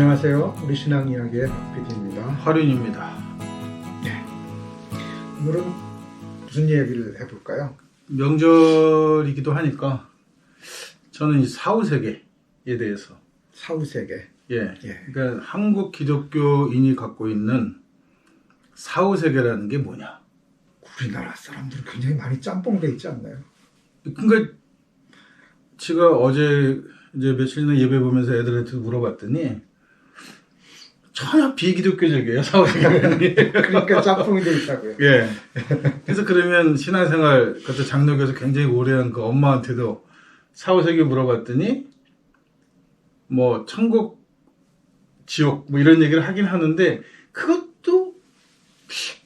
안녕하세요. 우리 신앙 이야기의 박PD입니다. 화륜입니다. 네. 오늘은 무슨 이야기를 해볼까요? 명절이기도 하니까 저는 이 사후세계에 대해서 사후세계. 예. 그러니까 한국 기독교인이 갖고 있는 사후세계라는 게 뭐냐? 우리나라 사람들은 굉장히 많이 짬뽕돼 있지 않나요? 그러니까 제가 어제 이제 며칠 전에 예배 보면서 애들한테 물어봤더니 전혀 비기독교적이에요, 사후세계라는. 그러니까 짬뽕이 돼 있다고요. 예. 그래서 그러면 신앙생활, 그때 장로교에서 굉장히 오래 한 그 엄마한테도 사후세계 물어봤더니 뭐 천국, 지옥 뭐 이런 얘기를 하긴 하는데 그것도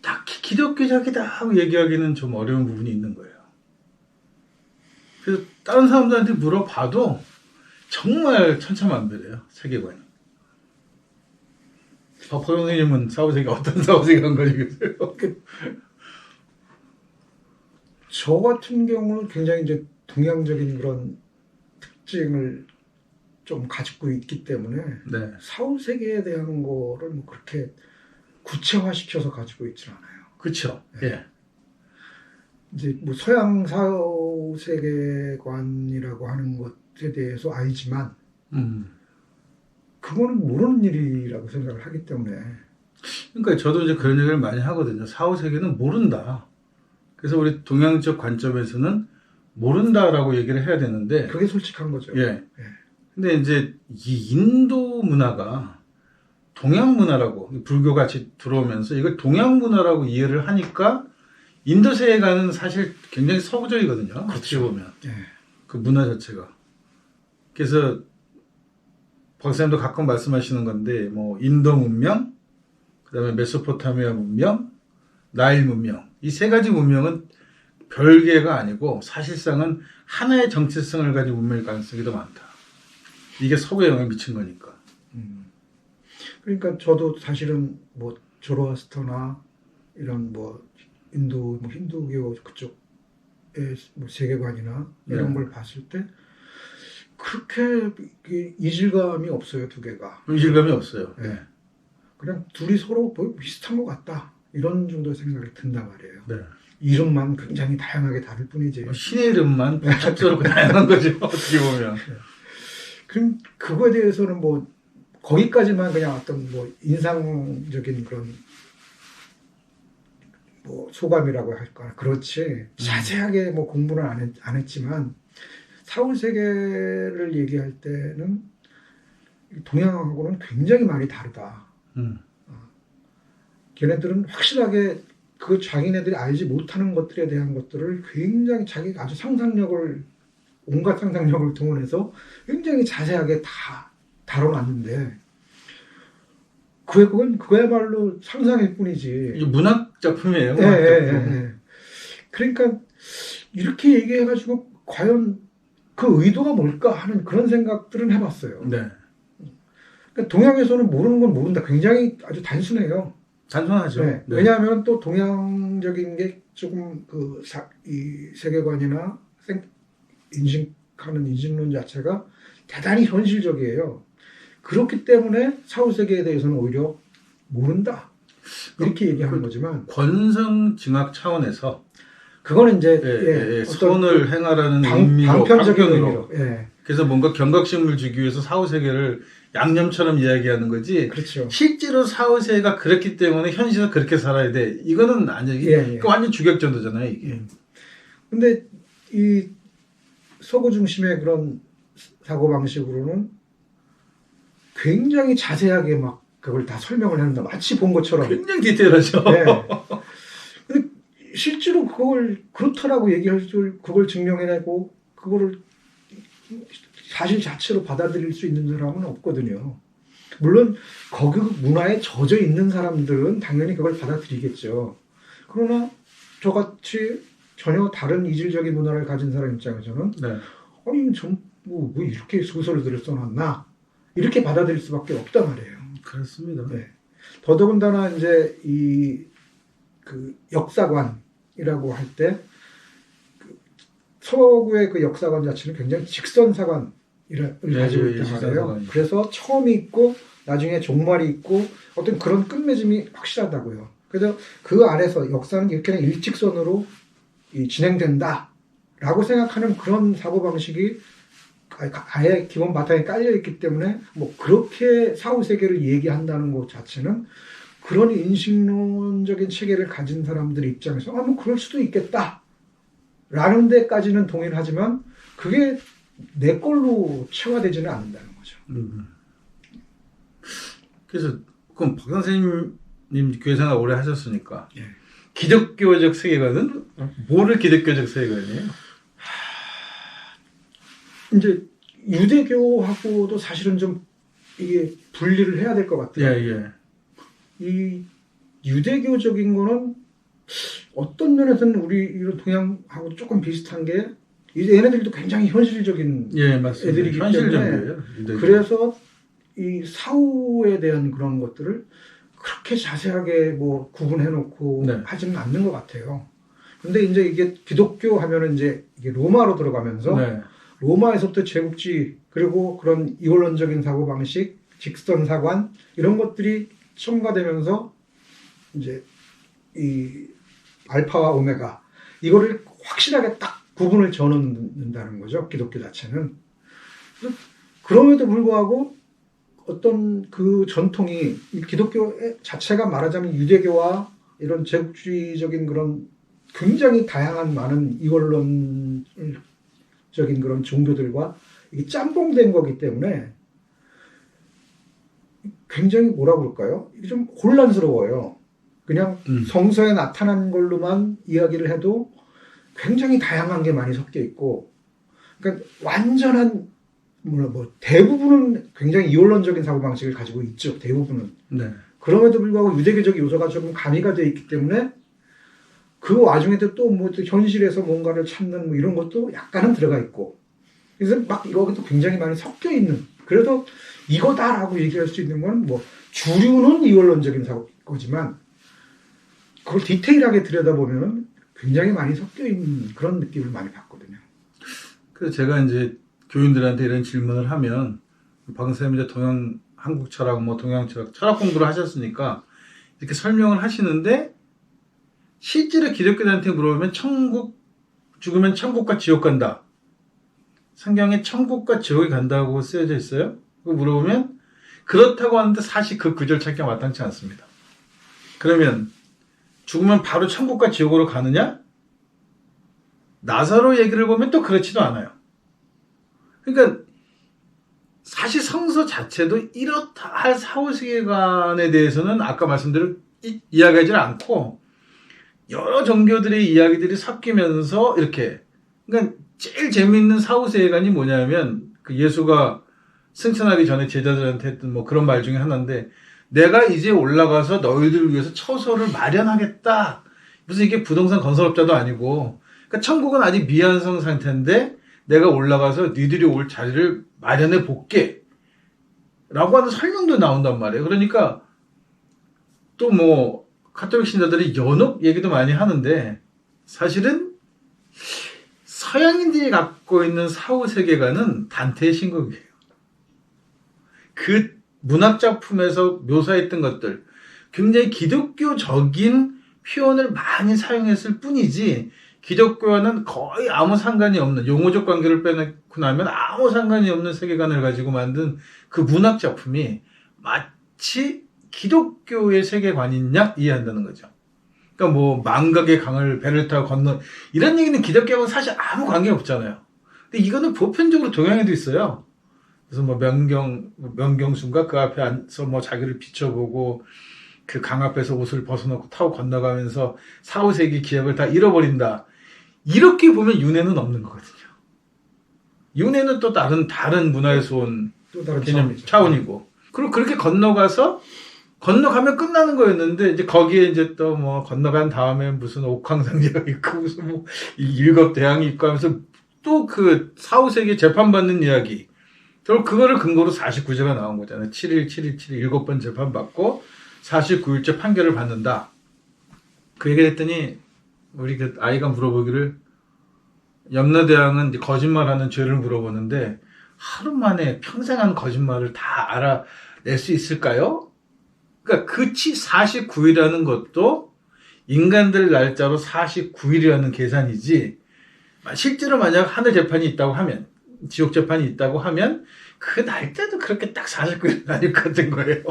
딱히 기독교적이다 하고 얘기하기는 좀 어려운 부분이 있는 거예요. 그래서 다른 사람들한테 물어봐도 정말 천차만별이에요, 세계관이. 박 선생님은 사후세계 어떤 사후세계인 거지 계세요? 저 같은 경우는 굉장히 이제 동양적인 그런 특징을 좀 가지고 있기 때문에 네. 사후세계에 대한 거를 뭐 그렇게 구체화시켜서 가지고 있지는 않아요. 그렇죠. 네. 예. 이제 뭐 서양 사후세계관이라고 하는 것에 대해서 알지만 그거는 모르는 일이라고 생각을 하기 때문에. 그러니까 저도 이제 그런 얘기를 많이 하거든요. 사후세계는 모른다. 그래서 우리 동양적 관점에서는 모른다라고 얘기를 해야 되는데 그게 솔직한 거죠. 예. 근데 이제 이 인도 문화가 동양 문화라고 불교같이 들어오면서 이걸 동양 문화라고 이해를 하니까 인도 세계관은 사실 굉장히 서구적이거든요. 어떻게 보면 그 문화 자체가. 그래서 박사님도 가끔 말씀하시는 건데 뭐 인도 문명, 그다음에 메소포타미아 문명, 나일 문명 이 세 가지 문명은 별개가 아니고 사실상은 하나의 정체성을 가진 문명일 가능성이 더 많다. 이게 서구에 영향을 미친 거니까. 그러니까 저도 사실은 뭐 조로아스터나 이런 뭐 인도, 뭐 힌두교 그쪽의 뭐 세계관이나 이런 걸 봤을 때 그렇게 이질감이 없어요, 두 개가. 이질감이 없어요. 네. 그냥 둘이 서로 뭐 비슷한 것 같다 이런 정도의 생각이 든단 말이에요. 네. 이름만 굉장히 다양하게 다를 뿐이지. 신의 이름만 복잡스럽고 다양한 거죠. 어떻게 보면. 그럼 그거에 대해서는 뭐 거기까지만 그냥 어떤 뭐 인상적인 그런 뭐 소감이라고 할까 그렇지 자세하게 뭐 공부는 안 했지만 사후세계를 얘기할 때는 동양하고는 굉장히 많이 다르다. 걔네들은 확실하게 그 자기네들이 알지 못하는 것들에 대한 것들을 굉장히 자기가 아주 온갖 상상력을 동원해서 굉장히 자세하게 다 다뤄놨는데 그건 그야말로 상상일 뿐이지. 이 문학 작품이에요. 예. 그러니까 이렇게 얘기해가지고 과연 그 의도가 뭘까 하는 그런 생각들은 해봤어요. 네. 그러니까 동양에서는 모르는 건 모른다. 굉장히 아주 단순해요. 단순하죠. 네. 네. 왜냐하면 또 동양적인 게 조금 이 세계관이나 인식하는 인식론 자체가 대단히 현실적이에요. 그렇기 때문에 사후세계에 대해서는 오히려 모른다. 이렇게 얘기하는 거지만 권성징악 차원에서 그거는 이제 선을 행하라는 의미로 방편적인 의미로. 그래서 뭔가 경각심을 주기 위해서 사후세계를 양념처럼 이야기하는 거지. 그렇죠. 실제로 사후세계가 그렇기 때문에 현실은 그렇게 살아야 돼. 이거는 아니에요. 그 완전 주객전도잖아요, 이게. 근데 이 서구 중심의 그런 사고방식으로는 굉장히 자세하게 막 그걸 다 설명을 한다. 마치 본 것처럼. 굉장히 디테일하죠. 네. 근데 실제로 그걸 그렇다라고 얘기할 줄, 그걸 증명해내고, 그거를 사실 자체로 받아들일 수 있는 사람은 없거든요. 물론, 거기 문화에 젖어 있는 사람들은 당연히 그걸 받아들이겠죠. 그러나, 저같이 전혀 다른 이질적인 문화를 가진 사람 입장에서는, 아니, 뭐 이렇게 소설들을 써놨나? 이렇게 받아들일 수밖에 없단 말이에요. 그렇습니다. 네. 더더군다나 이제 그 역사관이라고 할 때 서구의 그 역사관 자체는 굉장히 직선사관을 가지고 있단 말이에요. 그래서 처음이 있고 나중에 종말이 있고 어떤 그런 끝맺음이 확실하다고요. 그래서 그 안에서 역사는 이렇게 그냥 일직선으로 진행된다라고 생각하는 그런 사고방식이 아예 기본 바탕에 깔려있기 때문에 뭐 그렇게 사후세계를 얘기한다는 것 자체는 그런 인식론적인 체계를 가진 사람들 입장에서 뭐 그럴 수도 있겠다 라는 데까지는 동의를 하지만 그게 내 걸로 체화되지는 않는다는 거죠. 그래서 그럼 박 선생님 교회 생활 오래 하셨으니까 예. 기독교적 세계관은 뭐를 기독교적 세계관이에요? 이제 유대교하고도 사실은 좀 이게 분리를 해야 될 것 같아요. 예. 이 유대교적인 거는 어떤 면에서는 우리 이런 동양하고 조금 비슷한 게 이제 얘네들도 굉장히 현실적인 예, 맞습니다. 애들이기 현실적이에요. 때문에 그래서 이 사후에 대한 그런 것들을 그렇게 자세하게 뭐 구분해 놓고 네. 하지는 않는 것 같아요. 근데 이제 이게 기독교 하면은 이제 이게 로마로 들어가면서 네. 로마에서부터 제국주의 그리고 그런 이원론적인 사고방식, 직선사관 이런 것들이 첨가되면서 이제 이 알파와 오메가 이거를 확실하게 딱 구분을 지어놓는다는 거죠. 기독교 자체는. 그럼에도 불구하고 어떤 그 전통이 기독교 자체가 말하자면 유대교와 이런 제국주의적인 그런 굉장히 다양한 많은 이원론적인 그런 종교들과 이게 짬뽕된 거기 때문에 굉장히 뭐라 그럴까요? 이게 좀 혼란스러워요. 그냥 성서에 나타난 걸로만 이야기를 해도 굉장히 다양한 게 많이 섞여 있고, 그러니까 완전한 대부분은 굉장히 이원론적인 사고방식을 가지고 있죠. 대부분은. 네. 그럼에도 불구하고 유대교적 요소가 조금 가미가 되어 있기 때문에 그 와중에도 또 뭐 현실에서 뭔가를 찾는 뭐 이런 것도 약간은 들어가 있고. 그래서 막 이거도 굉장히 많이 섞여 있는. 그래도 이거다라고 얘기할 수 있는 건 뭐 주류는 이원론적인 거지만 그걸 디테일하게 들여다보면 굉장히 많이 섞여 있는 그런 느낌을 많이 받거든요. 그래서 제가 이제 교인들한테 이런 질문을 하면 박 선생님 이제 동양 한국 철학 뭐 동양 철학 공부를 하셨으니까 이렇게 설명을 하시는데 실제로 기독교인한테 물어보면 죽으면 천국과 지옥 간다. 성경에 천국과 지옥이 간다고 쓰여져 있어요. 그거 물어보면 그렇다고 하는데 사실 그 구절 찾기가 마땅치 않습니다. 그러면 죽으면 바로 천국과 지옥으로 가느냐? 나사로 얘기를 보면 또 그렇지도 않아요. 그러니까 사실 성서 자체도 이렇다 할 사후세계관에 대해서는 아까 말씀대로 이야기하지 않고 여러 종교들의 이야기들이 섞이면서 이렇게 그러니까 제일 재미있는 사후세계관이 뭐냐면 그 예수가 승천하기 전에 제자들한테 했던 뭐 그런 말 중에 하나인데 내가 이제 올라가서 너희들을 위해서 처소를 마련하겠다. 무슨 이게 부동산 건설업자도 아니고 그러니까 천국은 아직 미완성 상태인데 내가 올라가서 니들이 올 자리를 마련해 볼게 라고 하는 설명도 나온단 말이에요. 그러니까 또 뭐 카톨릭 신자들이 연옥 얘기도 많이 하는데 사실은 서양인들이 갖고 있는 사후 세계관은 단테의 신곡이에요. 그 문학 작품에서 묘사했던 것들 굉장히 기독교적인 표현을 많이 사용했을 뿐이지 기독교와는 거의 아무 상관이 없는 용어적 관계를 빼놓고 나면 아무 상관이 없는 세계관을 가지고 만든 그 문학 작품이 마치 기독교의 세계관인 양 이해한다는 거죠. 그러니까 뭐 망각의 강을 배를 타고 건너 이런 얘기는 기독교하고 사실 아무 관계 없잖아요. 근데 이거는 보편적으로 동양에도 있어요. 그래서 뭐 명경순가 그 앞에 앉아서 뭐 자기를 비춰보고 그 강 앞에서 옷을 벗어놓고 타고 건너가면서 4, 5세기 기억을 다 잃어버린다. 이렇게 보면 윤회는 없는 거거든요. 윤회는 또 다른 문화에서 온 또 다른 개념 차원이고. 그리고 그렇게 건너가면 끝나는 거였는데 이제 거기에 이제 또 뭐 건너간 다음에 무슨 옥황상제가 있고 무슨 뭐 일겁대항이 있고 하면서 또 그 4, 5세기 재판받는 이야기. 결국 그거를 근거로 49제가 나온 거잖아요. 7일 7번 재판받고 49일째 판결을 받는다. 그 얘기를 했더니 우리 그 아이가 물어보기를 염라대왕은 이제 거짓말하는 죄를 물어보는데 하루 만에 평생 한 거짓말을 다 알아낼 수 있을까요? 그러니까 그 49일이라는 것도 인간들 날짜로 49일이라는 계산이지, 실제로 만약 하늘 재판이 있다고 하면, 지옥 재판이 있다고 하면 그 날짜도 그렇게 딱 49일 아닐 것 같은 거예요.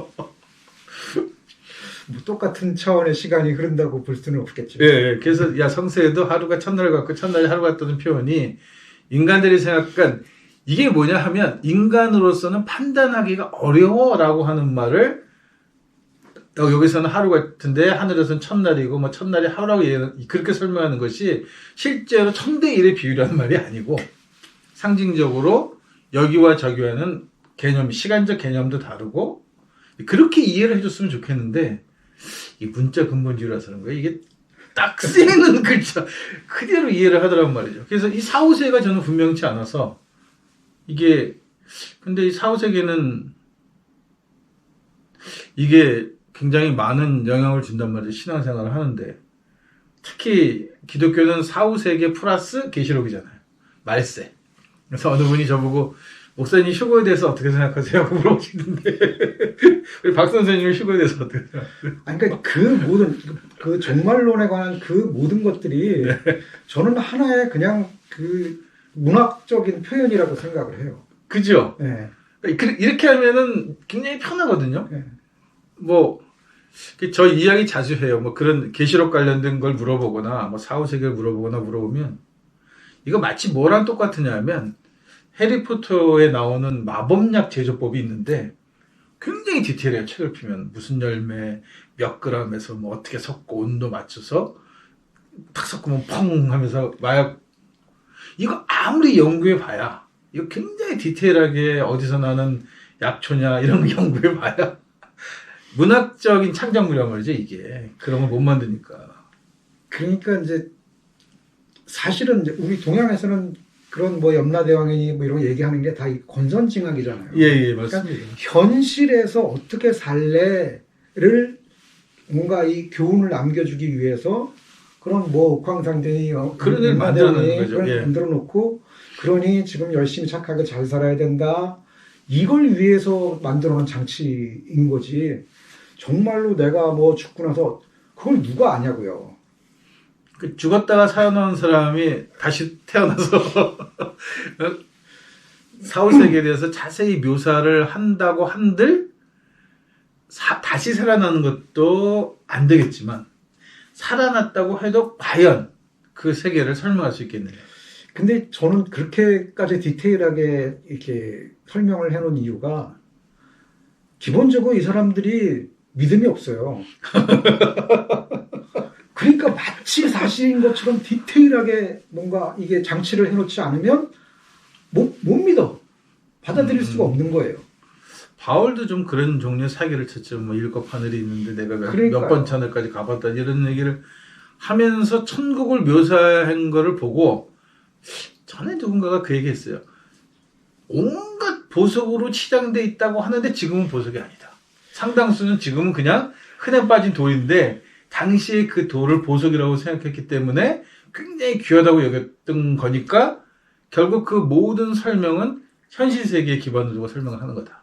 뭐 똑같은 차원의 시간이 흐른다고 볼 수는 없겠죠. 예, 그래서 야 성세에도 하루가 첫날 같고 첫날이 하루 같다는 표현이 인간들이 생각한 이게 뭐냐 하면 인간으로서는 판단하기가 어려워라고 하는 말을 여기서는 하루 같은데 하늘에서는 첫날이고 뭐 첫날이 하루라고 그렇게 설명하는 것이 실제로 1000대 1의 비유라는 말이 아니고 상징적으로 여기와 저기와는 시간적 개념도 다르고 그렇게 이해를 해줬으면 좋겠는데 이 문자 근본주의라서 그런 거예요. 이게 딱 쓰이는 글자 그대로 이해를 하더란 말이죠. 그래서 이 4, 5세가 저는 분명치 않아서 이게 근데 이 4, 5세계는 이게 굉장히 많은 영향을 준단 말이죠. 신앙생활을 하는데 특히 기독교는 4, 5세계 플러스 계시록이잖아요. 말세. 그래서 어느 분이 저보고 목사님 휴거에 대해서 어떻게 생각하세요? 하고 물어보시는데 우리 박 선생님은 휴거에 대해서 어떻게 생각하세요? 아니, 그러니까 그 모든 그 종말론에 관한 그 모든 것들이 저는 하나의 그냥 그 문학적인 표현이라고 생각을 해요. 그죠? 네. 이렇게 하면은 굉장히 편하거든요. 네. 뭐 저 이야기 자주 해요. 뭐 그런 계시록 관련된 걸 물어보거나 뭐 4, 5세계를 물어보면 이거 마치 뭐랑 똑같으냐면 해리포터에 나오는 마법약 제조법이 있는데 굉장히 디테일해요. 책을 피면 무슨 열매 몇 그램에서 뭐 어떻게 섞고 온도 맞춰서 탁 섞으면 펑 하면서 마약 이거 아무리 연구해 봐야 이거 굉장히 디테일하게 어디서 나는 약초냐 이런 거 연구해 봐야 문학적인 창작물이란 말이죠. 이게 그런 걸 못 만드니까. 그러니까 이제 사실은 이제 우리 동양에서는 그런 뭐 염라대왕이니 뭐 이런 거 얘기하는 게 다 권선징악이잖아요. 예, 그러니까 맞습니다. 현실에서 어떻게 살래를 뭔가 이 교훈을 남겨주기 위해서 그런 뭐 옥황상제니 그런 일 만들어내는 거죠. 예. 만들어 놓고 그러니 지금 열심히 착하게 잘 살아야 된다. 이걸 위해서 만들어 놓은 장치인 거지. 정말로 내가 뭐 죽고 나서 그걸 누가 아냐고요. 그 죽었다가 살아나온 사람이 다시 태어나서 4, 5세계에 대해서 자세히 묘사를 한다고 한들 다시 살아나는 것도 안 되겠지만 살아났다고 해도 과연 그 세계를 설명할 수 있겠느냐. 근데 저는 그렇게까지 디테일하게 이렇게 설명을 해놓은 이유가 기본적으로 이 사람들이 믿음이 없어요. 그러니까 마치 사실인 것처럼 디테일하게 뭔가 이게 장치를 해놓지 않으면 못 믿어. 받아들일 수가 없는 거예요. 바울도 좀 그런 종류의 사기를 쳤죠. 뭐 일곱 하늘이 있는데 내가 몇 그러니까요. 번 하늘까지 가봤다 이런 얘기를 하면서 천국을 묘사한 거를 보고 전에 누군가가 그 얘기했어요. 온갖 보석으로 치장돼 있다고 하는데 지금은 보석이 아니다. 상당수는 지금은 그냥 흔해 빠진 돌인데 당시에 그 돌을 보석이라고 생각했기 때문에 굉장히 귀하다고 여겼던 거니까 결국 그 모든 설명은 현실 세계에 기반을 두고 설명을 하는 거다.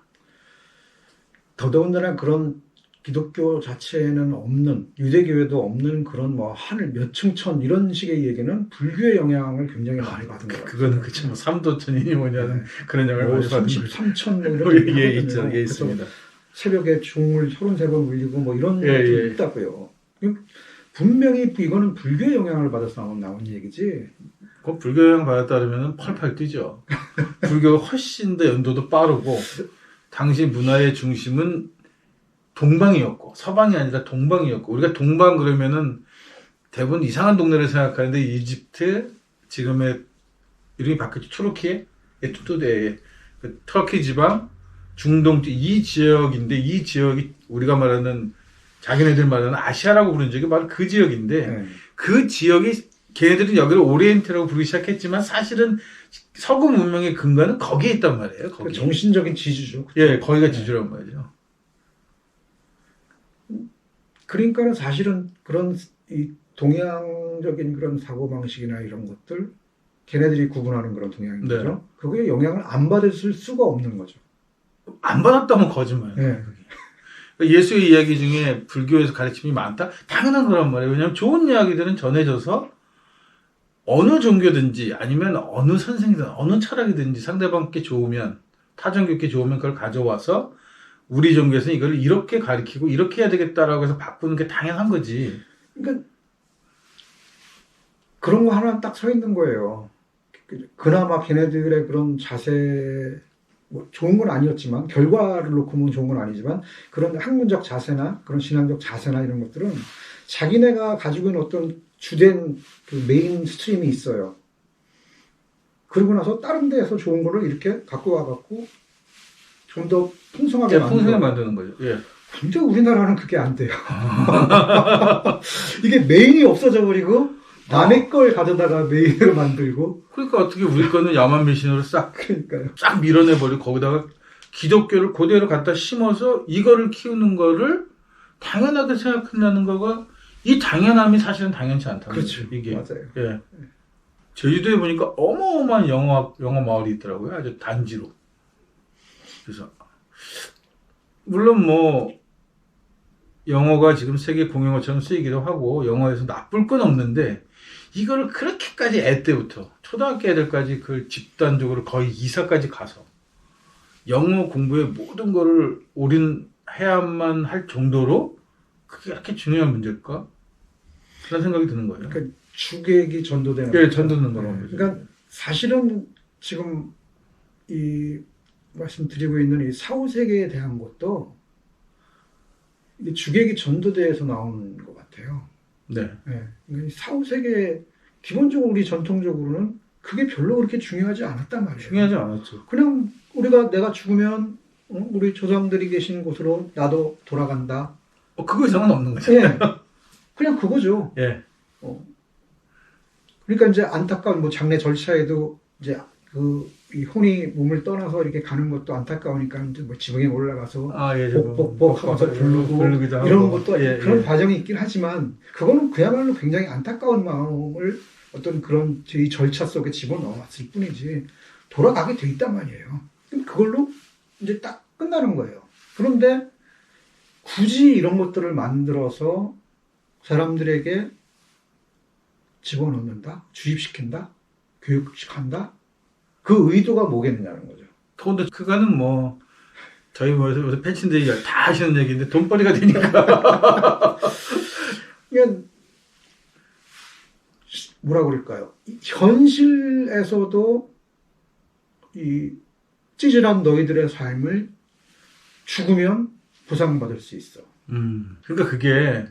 더더군다나 그런 기독교 자체에는 없는 유대교에도 없는 그런 뭐 하늘 몇 층천 이런 식의 얘기는 불교의 영향을 굉장히 많이 받은 것 같아요. 그거는 그쵸. 뭐 삼도천이니 뭐냐는 네. 그런 영향을 많이 받은 거죠. 33천 뭐 이런 얘기 예, 하거든요. 있죠. 예, 그래서 있습니다. 새벽에 중을 33번 울리고 뭐 이런 예, 것도 예. 있다고요. 분명히 이거는 불교의 영향을 받아서 나온 얘기지. 그 불교 영향 받았다면 펄펄 뛰죠. 불교가 훨씬 더 연도도 빠르고 당시 문화의 중심은 동방이었고 서방이 아니라 동방이었고 우리가 동방 그러면은 대부분 이상한 동네를 생각하는데 이집트 지금의 이름이 바뀌었죠. 투르키에 에투토데 그 터키 지방 중동 이 지역인데 이 지역이 우리가 말하는 자기네들 말하는 아시아라고 부르는 지역이 바로 그 지역인데 네. 그 지역이 걔네들은 여기를 오리엔트라고 부르기 시작했지만 사실은 서구 문명의 근간은 거기에 있단 말이에요. 거기. 정신적인 지주죠. 예, 거기가 지주란 말이죠. 그러니까는 사실은 그런 이 동양적인 그런 사고 방식이나 이런 것들 걔네들이 구분하는 그런 동양인 네. 거죠. 그게 영향을 안 받을 수가 없는 거죠. 안 받았다면 거짓말. 네. 예수의 이야기 중에 불교에서 가르침이 많다? 당연한 거란 말이에요. 왜냐하면 좋은 이야기들은 전해져서 어느 종교든지 아니면 어느 선생이든 어느 철학이든지 상대방께 좋으면 타종교께 좋으면 그걸 가져와서 우리 종교에서는 이걸 이렇게 가르치고 이렇게 해야 되겠다라고 해서 바꾸는 게 당연한 거지. 그러니까 그런 거 하나 딱 서 있는 거예요. 그나마 걔네들의 그런 자세, 뭐 좋은 건 아니었지만 결과를 놓고 보면 좋은 건 아니지만 그런 학문적 자세나 그런 신앙적 자세나 이런 것들은 자기네가 가지고 있는 어떤 주된 그 메인 스트림이 있어요. 그러고 나서 다른 데에서 좋은 거를 이렇게 갖고 와갖고 좀 더 풍성하게 풍성하게 만드는 거죠. 예. 근데 우리나라는 그게 안 돼요. 이게 메인이 없어져 버리고 남의 걸 가져다가 메인으로 만들고. 그러니까 어떻게 우리 거는 야만 미신으로 싹 그러니까요. 밀어내버리고 거기다가 기독교를 그대로 갖다 심어서 이거를 키우는 거를 당연하게 생각한다는 거가 이 당연함이 사실은 당연치 않다는 그렇죠. 거죠. 이게. 맞아요. 예. 제주도에 보니까 어마어마한 영어 마을이 있더라고요. 아주 단지로. 그래서 물론 뭐 영어가 지금 세계 공용어처럼 쓰이기도 하고 영어에서 나쁠 건 없는데 이거를 그렇게까지 애 때부터 초등학교 애들까지 그 집단적으로 거의 이사까지 가서 영어 공부에 모든 거를 올인해야만 할 정도로 그게 그렇게 중요한 문제일까? 그런 생각이 드는 거예요. 그러니까 주객이 전도되는 예, 거죠. 전도는 거라고. 그러니까 사실은 지금 이 말씀드리고 있는 이 사후세계에 대한 것도 이게 주객이 전도돼서 나온 것 같아요. 네. 네. 그러니까 사후세계 기본적으로 우리 전통적으로는 그게 별로 그렇게 중요하지 않았단 말이에요. 중요하지 않았죠. 그냥 내가 죽으면 우리 조상들이 계신 곳으로 나도 돌아간다. 그거 이상은 없는 거죠. 예. 그냥 그거죠. 예. 그러니까 이제 안타까운 뭐 장례 절차에도 이제 이 혼이 몸을 떠나서 이렇게 가는 것도 안타까우니까 이제 뭐 지붕에 올라가서 예, 복복복 하면서 부르기도 하고. 이런 것도 그런 예. 과정이 있긴 하지만 그거는 그야말로 굉장히 안타까운 마음을 어떤 그런 이 절차 속에 집어넣었을 뿐이지 돌아가게 돼 있단 말이에요. 그럼 그걸로 이제 딱 끝나는 거예요. 그런데 굳이 이런 것들을 만들어서 사람들에게 집어넣는다, 주입시킨다, 교육시킨다. 그 의도가 뭐겠느냐는 거죠. 근데 그거는 뭐 저희 요새 펜신들이 다 하시는 얘기인데 돈벌이가 되니까. 그러니까 뭐라 그럴까요? 현실에서도 이 찌질한 너희들의 삶을 죽으면 보상받을 수 있어. 그러니까 그게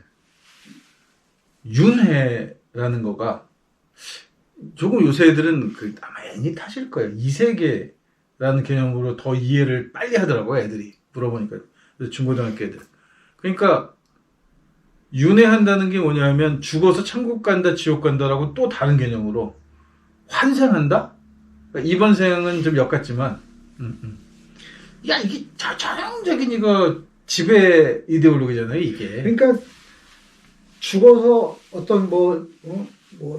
윤회라는 거가 조금 요새 애들은 아마 애니 탓일 거예요. 이세계라는 개념으로 더 이해를 빨리 하더라고요, 애들이. 물어보니까. 중고등학교 애들. 그러니까 윤회한다는 게 뭐냐면 죽어서 천국 간다, 지옥 간다라고 또 다른 개념으로 환생한다? 그러니까 이번 생은 좀 역 같지만 야, 이게 전형적인 이거 지배 이데올로기잖아요, 이게. 그러니까 죽어서 어떤 뭐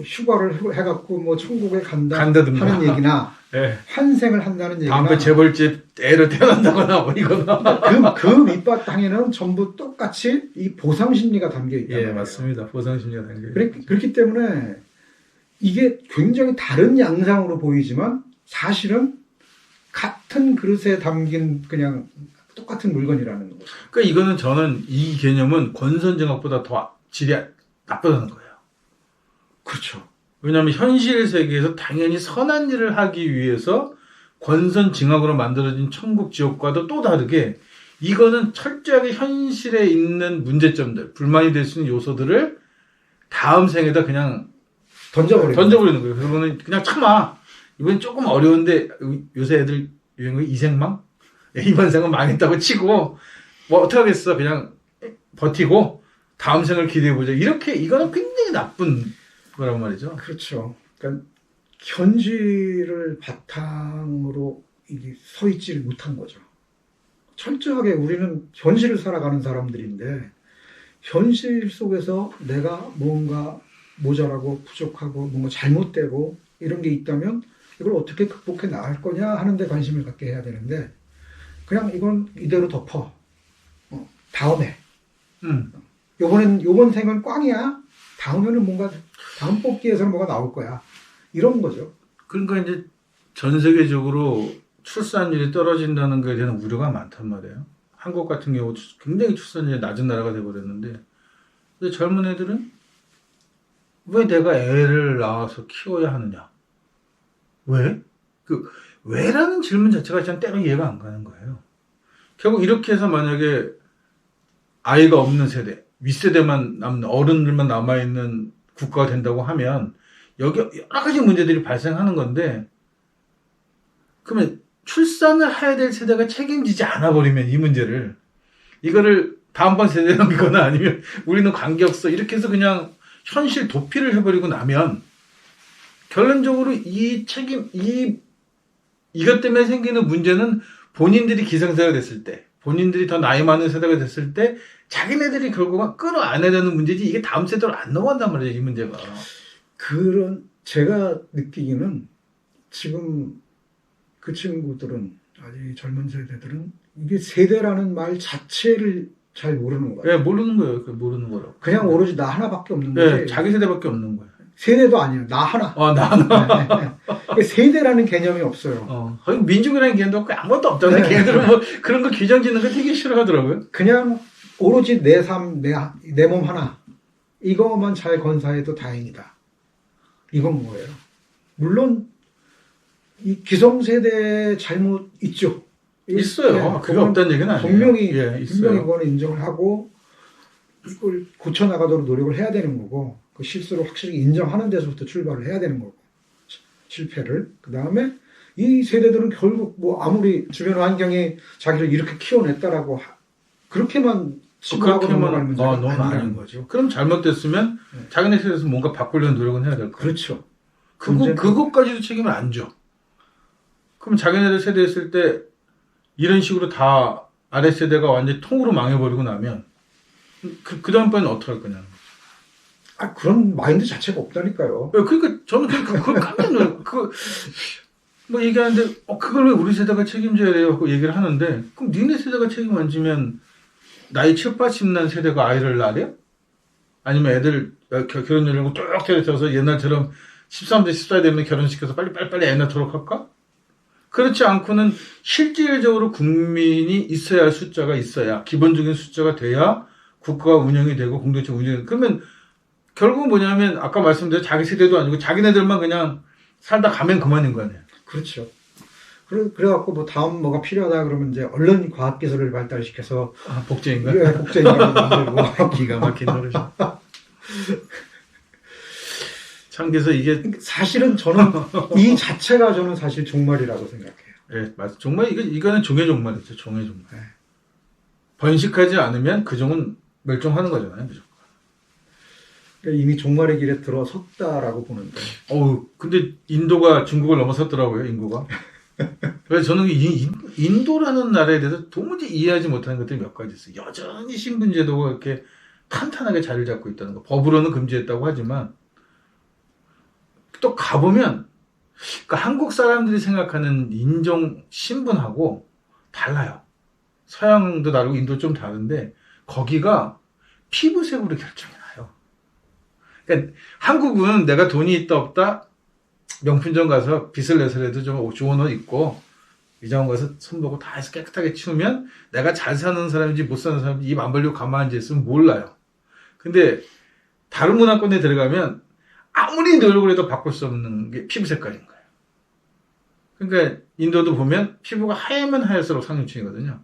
휴가를 해갖고 뭐 천국에 간다든가 하는 얘기나 예. 환생을 한다는 얘기나 다음번 재벌집 애를 태어난다거나 뭐 이거나. 그 밑바탕에는 전부 똑같이 이 보상 심리가 담겨 있단 예, 말이에요. 맞습니다. 보상심리가 담겨. 그렇기 때문에 이게 굉장히 다른 양상으로 보이지만 사실은 같은 그릇에 담긴 그냥 똑같은 물건이라는 거죠. 그러니까 이거는 저는 이 개념은 권선징악보다 더 질이 나쁘다는 거예요. 그렇죠. 왜냐하면 현실 세계에서 당연히 선한 일을 하기 위해서 권선징악으로 만들어진 천국 지옥과도 또 다르게 이거는 철저하게 현실에 있는 문제점들, 불만이 될 수 있는 요소들을 다음 생에다 그냥 던져버리는 거예요. 그러면 그냥 참아. 이번 조금 어려운데 요새 애들 유행어 이생망? 이번 생은 망했다고 치고 뭐 어떻게 하겠어. 그냥 버티고 다음 생을 기대해보자. 이렇게 이거는 굉장히 나쁜 거란 말이죠. 그렇죠. 그러니까 현실을 바탕으로 이게 서 있지를 못한 거죠. 철저하게 우리는 현실을 살아가는 사람들인데 현실 속에서 내가 뭔가 모자라고 부족하고 뭔가 잘못되고 이런 게 있다면 이걸 어떻게 극복해 나갈 거냐 하는 데 관심을 갖게 해야 되는데 그냥 이건 이대로 덮어. 다음에. 요번 생은 꽝이야. 다음에는 뭔가 다음 뽑기에서는 뭐가 나올 거야. 이런 거죠. 그러니까 이제 전 세계적으로 출산율이 떨어진다는 것에 대한 우려가 많단 말이에요. 한국 같은 경우 굉장히 출산율이 낮은 나라가 돼버렸는데 근데 젊은 애들은 왜 내가 애를 낳아서 키워야 하느냐? 왜? 그 왜라는 질문 자체가 전 때로 이해가 안 가는 거예요. 결국 이렇게 해서 만약에 아이가 없는 세대, 윗세대만 남는 어른들만 남아있는 국가가 된다고 하면 여기 여러 가지 문제들이 발생하는 건데 그러면 출산을 해야 될 세대가 책임지지 않아 버리면 이 문제를 이거를 다음번 세대에 넘기거나 아니면 우리는 관계없어 이렇게 해서 그냥 현실 도피를 해버리고 나면 결론적으로 이 책임 이것 때문에 생기는 문제는 본인들이 기성세대가 됐을 때 본인들이 더 나이 많은 세대가 됐을 때 자기네들이 결국은 끌어안아야 되는 문제지 이게 다음 세대로 안 넘어간단 말이에요 이 문제가. 그런 제가 느끼기는 지금 그 친구들은 아직 젊은 세대들은 이게 세대라는 말 자체를 잘 모르는 거예요. 예, 모르는 거예요. 모르는 거라고. 그냥 오로지 나 하나밖에 없는 예, 거지. 자기 세대밖에 없는 거예요. 세대도 아니에요. 나 하나. 나 하나. 네. 세대라는 개념이 없어요. 거의 민족이라는 개념도 없고 아무것도 없잖아요. 걔네들은 뭐 그런 거 규정 짓는 거 되게 싫어하더라고요. 그냥 오로지 내 삶, 내 몸 하나. 이거만 잘 건사해도 다행이다. 이건 뭐예요? 물론 이 기성세대 잘못 있죠. 있어요. 네, 그게 없다는 얘기는 아니에요. 분명히 있어요. 분명히 그거는 인정을 하고 이걸 고쳐 나가도록 노력을 해야 되는 거고 그 실수를 확실히 인정하는 데서부터 출발을 해야 되는 거고 실패를 그 다음에 이 세대들은 결국 뭐 아무리 주변 환경이 자기를 이렇게 키워냈다라고 그렇게만 치부하고 넘어갈 문제가 아니라는 거죠. 그럼 잘못됐으면 자기네 세대에서 뭔가 바꾸려는 노력은 해야 될 거예요. 그렇죠. 그것까지도 책임을 안 져. 그럼 자기네들 세대 했을 때 이런 식으로 다 아래 세대가 완전히 통으로 망해버리고 나면 그 다음번에는 어떻게 할 거냐는 거죠. 그런 마인드 자체가 없다니까요. 그러니까 저는 그걸 깜짝 놀라요. 뭐 얘기하는데 그걸 왜 우리 세대가 책임져야 돼요? 하고 얘기를 하는데 그럼 니네 세대가 책임 안 지면 나이 7, 80난 세대가 아이를 낳으려? 아니면 애들 결혼 연령을 뚝 때려서 옛날처럼 13세, 14세 되면 결혼시켜서 빨리 애 낳도록 할까? 그렇지 않고는 실질적으로 국민이 있어야 할 숫자가 있어야 기본적인 숫자가 돼야 국가가 운영이 되고 공동체 운영이 그러면 결국은 뭐냐면 아까 말씀드린 자기 세대도 아니고 자기네들만 그냥 살다 가면 그만인 거 아니에요. 그렇죠. 그래갖고 뭐 다음 뭐가 필요하다 그러면 이제 얼른 과학기술을 발달시켜서 복제인가? 예, 복제인가 만들고 기가 막힌 노릇이죠. 참 그래서 이게 사실은 저는 이 자체가 저는 사실 종말이라고 생각해요. 예, 맞아. 정말 이거는 종의 종말이죠. 종의 종말. 네. 번식하지 않으면 그 종은 멸종하는 거잖아요. 그죠? 그러니까 이미 종말의 길에 들어섰다라고 보는데. 근데 인도가 중국을 넘어섰더라고요. 인구가. 그래서 저는 인도라는 나라에 대해서 도무지 이해하지 못하는 것들이 몇 가지 있어요. 여전히 신분제도가 이렇게 탄탄하게 자리를 잡고 있다는 거. 법으로는 금지했다고 하지만 또 가보면 그러니까 한국 사람들이 생각하는 인종 신분하고 달라요. 서양도 다르고 인도 좀 다른데 거기가 피부색으로 결정이 나요. 그러니까 한국은 내가 돈이 있다 없다 명품점 가서 빚을 내서라도 좀 좋은 옷 입고 위장원 가서 손보고 다 해서 깨끗하게 치우면 내가 잘 사는 사람인지 못 사는 사람인지 입 안 벌리고 가만히 앉아있으면 몰라요. 근데 다른 문화권에 들어가면 아무리 노력을 해도 바꿀 수 없는 게 피부 색깔인 거예요. 그러니까 인도도 보면 피부가 하얘면 하얄수록 상류층이거든요.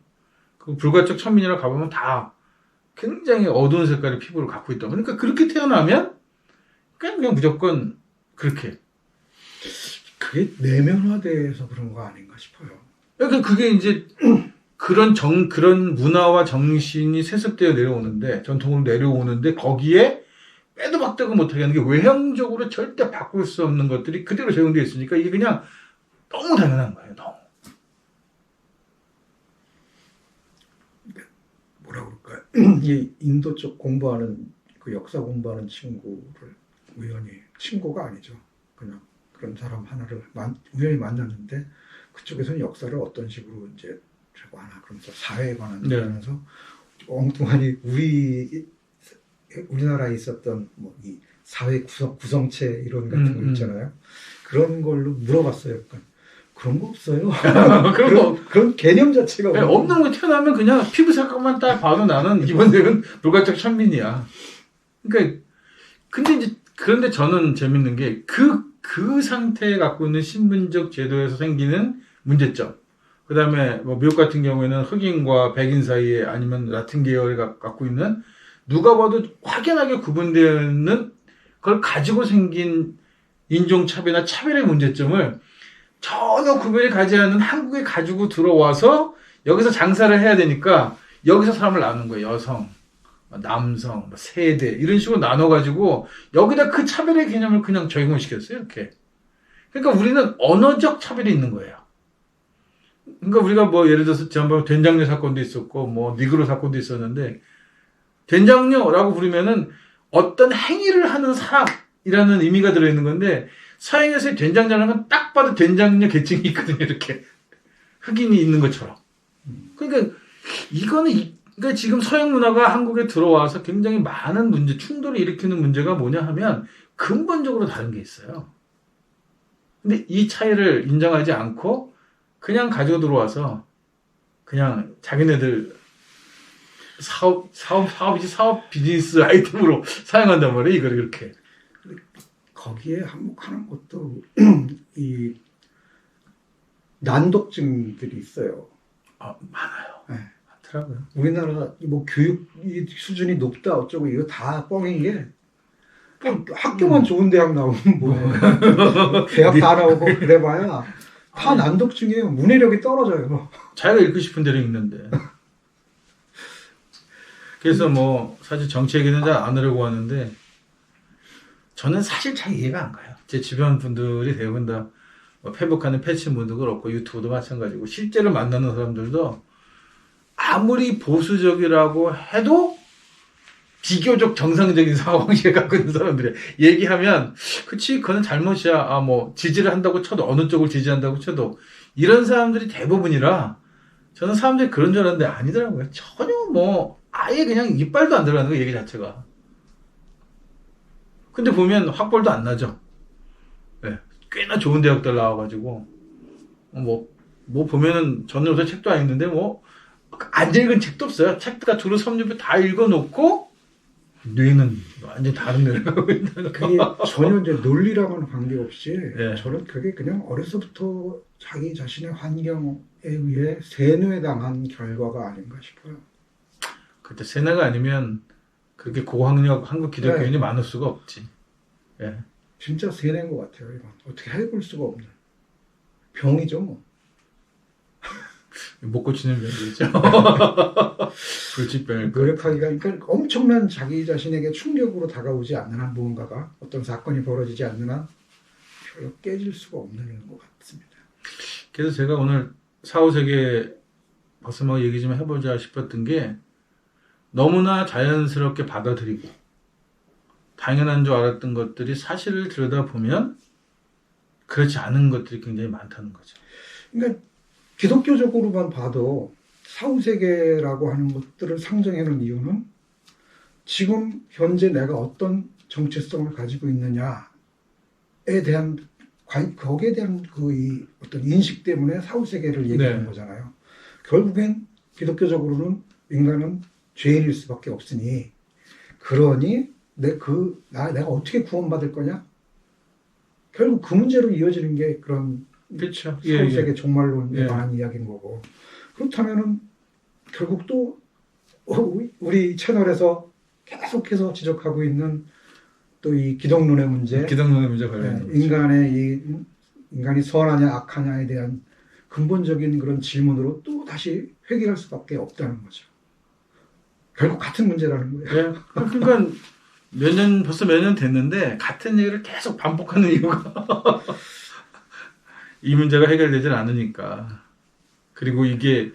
그 불가촉 천민이라 가보면 다 굉장히 어두운 색깔의 피부를 갖고 있다. 그러니까 그렇게 태어나면 그냥 무조건 그렇게. 그게 내면화돼서 그런 거 아닌가 싶어요. 그러니까 그게 이제 그런 문화와 정신이 세습되어 내려오는데 전통으로 내려오는데 거기에 빼도 박대도 못하게 하는 게 외형적으로 절대 바꿀 수 없는 것들이 그대로 적용되어 있으니까 이게 그냥 너무 당연한 거예요. 너무. 뭐라 그럴까요? 이 인도 쪽 공부하는 그 역사 공부하는 친구를 우연히 친구가 아니죠. 그냥 그런 사람 하나를 우연히 만났는데 그쪽에서는 역사를 어떤 식으로 이제 하나 그러면서 사회에 관한 네. 얘기하면서 엉뚱하니 우리나라에 있었던 뭐 이 사회 구성체 이론 같은 거 있잖아요. 그런 걸로 물어봤어요. 그런 거 없어요. 그런 거 그런 개념 자체가 네, 없는 거 태어나면 그냥 피부 색깔만 딱 봐도 나는 이번 생은 불가적 천민이야. 그러니까 그런데 저는 재밌는 게 그 상태에 갖고 있는 신분적 제도에서 생기는 문제점. 그다음에 뭐 미국 같은 경우에는 흑인과 백인 사이에 아니면 라틴 계열이 갖고 있는 누가 봐도 확연하게 구분되는 걸 가지고 생긴 인종차별이나 차별의 문제점을 전혀 구별이 가지 않는 한국에 가지고 들어와서 여기서 장사를 해야 되니까 여기서 사람을 나누는 거예요. 여성, 남성, 세대 이런 식으로 나눠가지고 여기다 그 차별의 개념을 그냥 적용을 시켰어요. 이렇게. 그러니까 우리는 언어적 차별이 있는 거예요. 그러니까 우리가 뭐 예를 들어서 지난번에 된장녀 사건도 있었고 뭐 니그로 사건도 있었는데 된장녀라고 부르면은 어떤 행위를 하는 사람이라는 의미가 들어있는 건데 서양에서의 된장녀라는 건 딱 봐도 된장녀 계층이 있거든요. 이렇게 흑인이 있는 것처럼. 그러니까 그러니까 지금 서양 문화가 한국에 들어와서 굉장히 많은 문제, 충돌을 일으키는 문제가 뭐냐 하면 근본적으로 다른 게 있어요. 근데 이 차이를 인정하지 않고 그냥 가지고 들어와서 그냥 자기네들 사업 비즈니스 아이템으로 사용한단 말이에요. 이걸 이렇게. 거기에 한몫하는 것도 이 난독증들이 있어요. 많아요. 네. 많더라고요. 우리나라 뭐 교육 수준이 높다 어쩌고 이거 다 뻥인 게 학교만 좋은 대학 나오면 뭐예요. 대학 다 나오고 그래봐야 다 난독증이에요. 문해력이 떨어져요. 자기가 읽고 싶은 대로 읽는데. 그래서 뭐 사실 정치 얘기는 잘 안 하려고 하는데 저는 사실 잘 이해가 안 가요. 제 주변 분들이 대부분 다 페북하는 패치 문도 그렇고 유튜브도 마찬가지고 실제로 만나는 사람들도 아무리 보수적이라고 해도 비교적 정상적인 사고방식을 갖고 있는 사람들이 얘기하면 그치 그건 잘못이야. 뭐 지지를 한다고 쳐도 어느 쪽을 지지한다고 쳐도 이런 사람들이 대부분이라 저는 사람들이 그런 줄 알았는데 아니더라고요. 전혀 뭐 아예 그냥 이빨도 안 들어가는 거 얘기 자체가. 근데 보면 확벌도 안 나죠. 네, 꽤나 좋은 대학들 나와가지고 뭐 보면은 저는 요새 책도 안 읽는데 뭐 안 읽은 책도 없어요. 책가 주로 섭렵을 다 읽어놓고 뇌는 완전 다른 뇌를 가고 있는. 그게 전혀 이제 논리랑은 관계없이 네. 저는 그게 그냥 어려서부터 자기 자신의 환경에 의해 세뇌당한 결과가 아닌가 싶어요. 그때 세뇌가 아니면 그렇게 고학력 한국 기독교인이 네. 많을 수가 없지. 예. 진짜 세뇌인 것 같아요. 이건 어떻게 해볼 수가 없는 병이죠 뭐. 못 고치는 병이죠. 불치병일 거. 노력하기가 그러니까 엄청난 자기 자신에게 충격으로 다가오지 않는 한 무언가가 어떤 사건이 벌어지지 않는 한 별로 깨질 수가 없는 것 같습니다. 그래서 제가 오늘 사후세계 박사님하고 얘기 좀 해보자 싶었던 게 너무나 자연스럽게 받아들이고 당연한 줄 알았던 것들이 사실을 들여다보면 그렇지 않은 것들이 굉장히 많다는 거죠. 그러니까 기독교적으로만 봐도 사후세계라고 하는 것들을 상정해놓은 이유는 지금 현재 내가 어떤 정체성을 가지고 있느냐에 대한 거기에 대한 이 어떤 인식 때문에 사후세계를 얘기하는 네. 거잖아요. 결국엔 기독교적으로는 인간은 죄인일 수밖에 없으니 그러니 내가 어떻게 구원받을 거냐? 결국 그 문제로 이어지는 게 그런 그렇죠. 사후세계 종말론에 예. 관한 이야기인 거고 그렇다면은 결국 또 우리 채널에서 계속해서 지적하고 있는 또 이 기독론의 문제, 기독론의 문제 관련된 거죠. 인간이 선하냐 악하냐에 대한 근본적인 그런 질문으로 또 다시 회귀할 수밖에 없다는 거죠. 결국 같은 문제라는 거예요. 예. 그러니까 벌써 몇 년 됐는데 같은 얘기를 계속 반복하는 이유가 이 문제가 해결되질 않으니까. 그리고 이게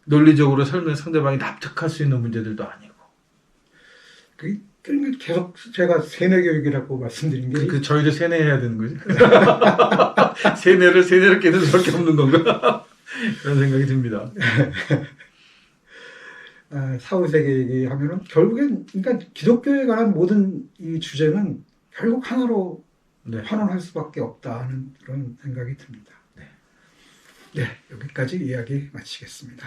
논리적으로 설명 상대방이 납득할 수 있는 문제들도 아니고. 그러니까 계속 제가 세뇌 교육이라고 말씀드린 게 저희도 세뇌해야 되는 거지. 세뇌를 깨는 수밖에 없는 건가? 그런 생각이 듭니다. 사후세계 얘기하면은 결국엔 그러니까 기독교에 관한 모든 이 주제는 결국 하나로 네. 환원할 수밖에 없다 하는 그런 생각이 듭니다. 네, 여기까지 이야기 마치겠습니다.